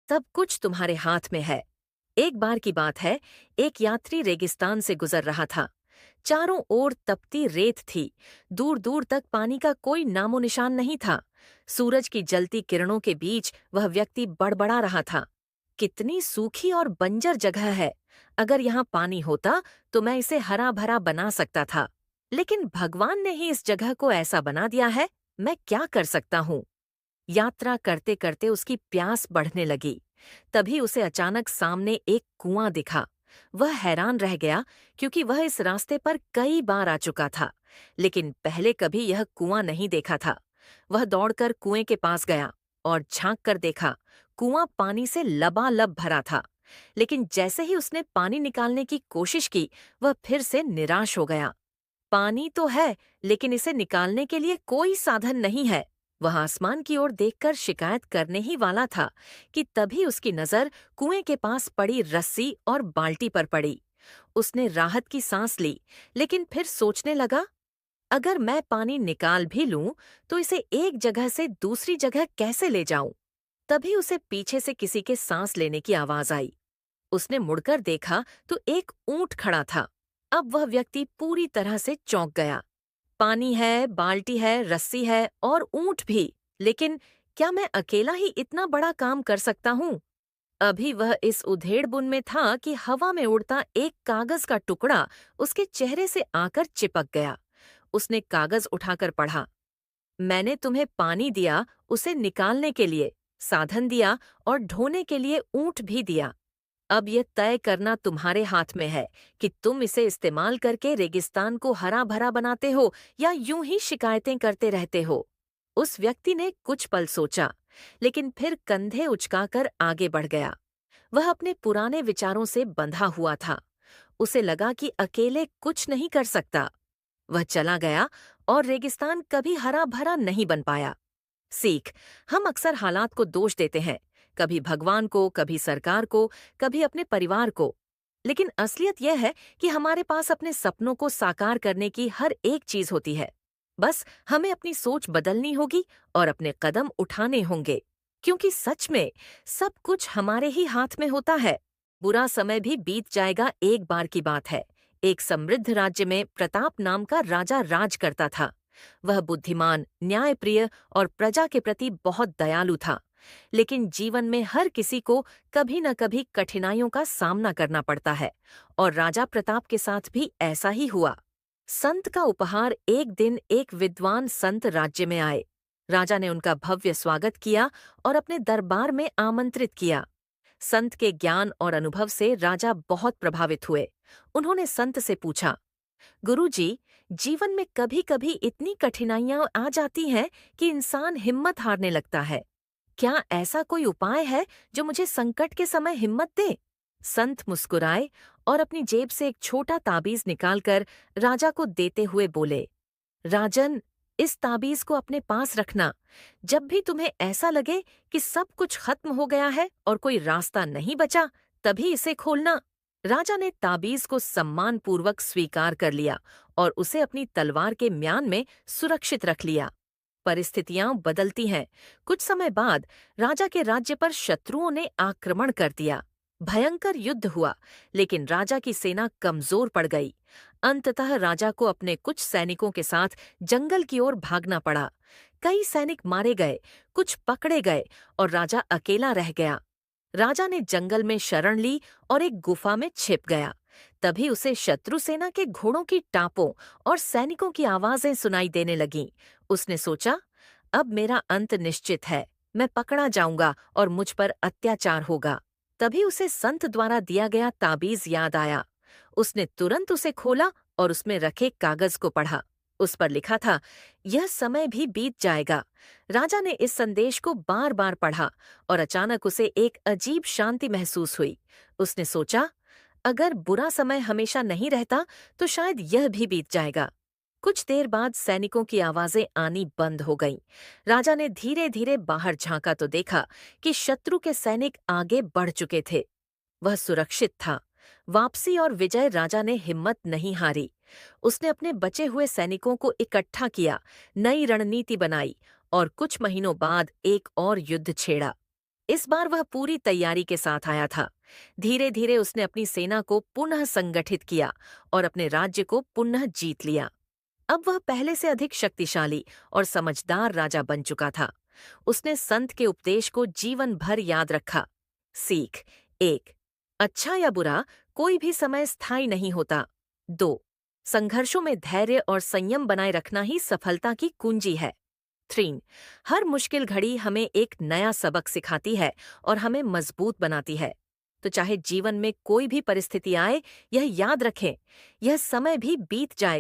सब कुछ तुम्हारे हाथ में है। एक बार की बात है, एक यात्री रेगिस्तान से गुजर रहा था। चारों ओर तपती रेत थी, दूर दूर तक पानी का कोई नामो निशान नहीं था। सूरज की जलती किरणों के बीच वह व्यक्ति बड़बड़ा रहा था, कितनी सूखी और बंजर जगह है। अगर यहाँ पानी होता तो मैं इसे हरा भरा बना सकता था, लेकिन भगवान ने ही इस जगह को ऐसा बना दिया है, मैं क्या कर सकता हूँ। यात्रा करते करते उसकी प्यास बढ़ने लगी। तभी उसे अचानक सामने एक कुआं दिखा। वह हैरान रह गया, क्योंकि वह इस रास्ते पर कई बार आ चुका था, लेकिन पहले कभी यह कुआं नहीं देखा था। वह दौड़कर कुएं के पास गया और झांक कर देखा। कुआं पानी से लबालब भरा था, लेकिन जैसे ही उसने पानी निकालने की कोशिश की, वह फिर से निराश हो गया। पानी तो है, लेकिन इसे निकालने के लिए कोई साधन नहीं है। वह आसमान की ओर देखकर शिकायत करने ही वाला था कि तभी उसकी नजर कुएं के पास पड़ी रस्सी और बाल्टी पर पड़ी। उसने राहत की सांस ली, लेकिन फिर सोचने लगा, अगर मैं पानी निकाल भी लूं तो इसे एक जगह से दूसरी जगह कैसे ले जाऊं। तभी उसे पीछे से किसी के सांस लेने की आवाज आई। उसने मुड़कर देखा तो एक ऊंट खड़ा था। अब वह व्यक्ति पूरी तरह से चौंक गया। पानी है, बाल्टी है, रस्सी है और ऊंट भी, लेकिन क्या मैं अकेला ही इतना बड़ा काम कर सकता हूँ? अभी वह इस उधेड़बुन में था कि हवा में उड़ता एक कागज का टुकड़ा उसके चेहरे से आकर चिपक गया। उसने कागज उठाकर पढ़ा, मैंने तुम्हें पानी दिया उसे निकालने के लिए, साधन दिया और ढोने के लिए ऊंट भी दिया। अब यह तय करना तुम्हारे हाथ में है कि तुम इसे इस्तेमाल करके रेगिस्तान को हरा भरा बनाते हो या यूं ही शिकायतें करते रहते हो। उस व्यक्ति ने कुछ पल सोचा, लेकिन फिर कंधे उचकाकर आगे बढ़ गया। वह अपने पुराने विचारों से बंधा हुआ था। उसे लगा कि अकेले कुछ नहीं कर सकता। वह चला गया और रेगिस्तान कभी हरा भरा नहीं बन पाया। सीख, हम अक्सर हालात को दोष देते हैं, कभी भगवान को, कभी सरकार को, कभी अपने परिवार को। लेकिन असलियत यह है कि हमारे पास अपने सपनों को साकार करने की हर एक चीज होती है। बस हमें अपनी सोच बदलनी होगी और अपने कदम उठाने होंगे, क्योंकि सच में सब कुछ हमारे ही हाथ में होता है। बुरा समय भी बीत जाएगा, एक बार की बात है। एक समृद्ध राज्य में प्रताप नाम का राजा राज करता था। वह बुद्धिमान, न्यायप्रिय और प्रजा के प्रति बहुत दयालु था। लेकिन जीवन में हर किसी को कभी न कभी कठिनाइयों का सामना करना पड़ता है, और राजा प्रताप के साथ भी ऐसा ही हुआ। संत का उपहार एक दिन एक विद्वान संत राज्य में आए। राजा ने उनका भव्य स्वागत किया और अपने दरबार में आमंत्रित किया। संत के ज्ञान और अनुभव से राजा बहुत प्रभावित हुए। उन्होंने संत से पूछा, गुरुजी, जीवन में कभी कभी इतनी कठिनाइयां आ जाती हैं कि इंसान हिम्मत हारने लगता है। क्या ऐसा कोई उपाय है जो मुझे संकट के समय हिम्मत दे? संत मुस्कुराए और अपनी जेब से एक छोटा ताबीज निकालकर राजा को देते हुए बोले, राजन, इस ताबीज को अपने पास रखना। जब भी तुम्हें ऐसा लगे कि सब कुछ खत्म हो गया है और कोई रास्ता नहीं बचा, तभी इसे खोलना। राजा ने ताबीज को सम्मानपूर्वक स्वीकार कर लिया और उसे अपनी तलवार के म्यान में सुरक्षित रख लिया। परिस्थितियां बदलती हैं। कुछ समय बाद राजा के राज्य पर शत्रुओं ने आक्रमण कर दिया। भयंकर युद्ध हुआ, लेकिन राजा की सेना कमजोर पड़ गई। अंततः राजा को अपने कुछ सैनिकों के साथ जंगल की ओर भागना पड़ा। कई सैनिक मारे गए, कुछ पकड़े गए और राजा अकेला रह गया। राजा ने जंगल में शरण ली और एक गुफा में छिप गया। तभी उसे शत्रु सेना के घोड़ों की टापों और सैनिकों की आवाजें सुनाई देने लगीं। उसने सोचा, अब मेरा अंत निश्चित है, मैं पकड़ा जाऊंगा और मुझ पर अत्याचार होगा। तभी उसे संत द्वारा दिया गया ताबीज याद आया। उसने तुरंत उसे खोला और उसमें रखे कागज को पढ़ा। उस पर लिखा था, यह समय भी बीत जाएगा। राजा ने इस संदेश को बार बार पढ़ा और अचानक उसे एक अजीब शांति महसूस हुई। उसने सोचा, अगर बुरा समय हमेशा नहीं रहता तो शायद यह भी बीत जाएगा। कुछ देर बाद सैनिकों की आवाजें आनी बंद हो गईं। राजा ने धीरे धीरे बाहर झांका तो देखा कि शत्रु के सैनिक आगे बढ़ चुके थे। वह सुरक्षित था। वापसी और विजय राजा ने हिम्मत नहीं हारी। उसने अपने बचे हुए सैनिकों को इकट्ठा किया, नई रणनीति बनाई और कुछ महीनों बाद एक और युद्ध छेड़ा। इस बार वह पूरी तैयारी के साथ आया था। धीरे धीरे उसने अपनी सेना को पुनः संगठित किया और अपने राज्य को पुनः जीत लिया। अब वह पहले से अधिक शक्तिशाली और समझदार राजा बन चुका था। उसने संत के उपदेश को जीवन भर याद रखा। सीख एक, अच्छा या बुरा कोई भी समय स्थायी नहीं होता। दो, संघर्षों में धैर्य और संयम बनाए रखना ही सफलता की कुंजी है। 3, हर मुश्किल घड़ी हमें एक नया सबक सिखाती है और हमें मजबूत बनाती है। तो चाहे जीवन में कोई भी परिस्थिति आए, यह याद रखें, यह समय भी बीत जाएगा।